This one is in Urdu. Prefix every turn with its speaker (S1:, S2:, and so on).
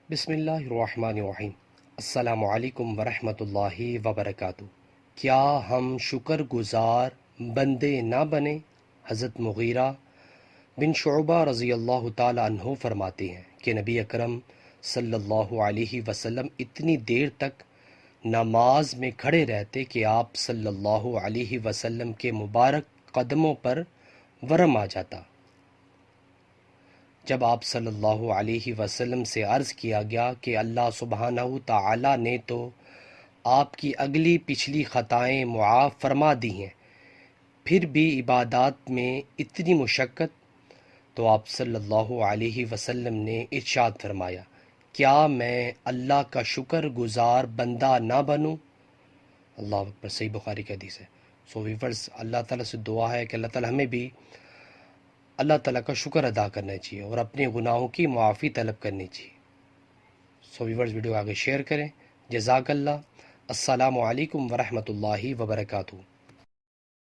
S1: بسم اللہ الرحمن الرحیم۔ السلام علیکم ورحمۃ اللہ وبرکاتہ۔ کیا ہم شکر گزار بندے نہ بنیں؟ حضرت مغیرہ بن شعبہ رضی اللہ تعالی عنہ فرماتے ہیں کہ نبی اکرم صلی اللہ علیہ وسلم اتنی دیر تک نماز میں کھڑے رہتے کہ آپ صلی اللہ علیہ وسلم کے مبارک قدموں پر ورم آ جاتا۔ جب آپ صلی اللہ علیہ وسلم سے عرض کیا گیا کہ اللہ سبحانہ تعالی نے تو آپ کی اگلی پچھلی خطائیں معاف فرما دی ہیں، پھر بھی عبادات میں اتنی مشقت؟ تو آپ صلی اللہ علیہ وسلم نے ارشاد فرمایا، کیا میں اللہ کا شکر گزار بندہ نہ بنوں؟ اللہ اکبر۔ صحیح بخاری کی حدیث ہے۔ سو ویورز، اللہ تعالیٰ سے دعا ہے کہ اللہ تعالیٰ ہمیں بھی اللہ تعالیٰ کا شکر ادا کرنا چاہیے اور اپنے گناہوں کی معافی طلب کرنی چاہیے۔ سو ویورز، ویڈیو آگے شیئر کریں۔ جزاک اللہ۔ السلام علیکم ورحمۃ اللہ وبرکاتہ۔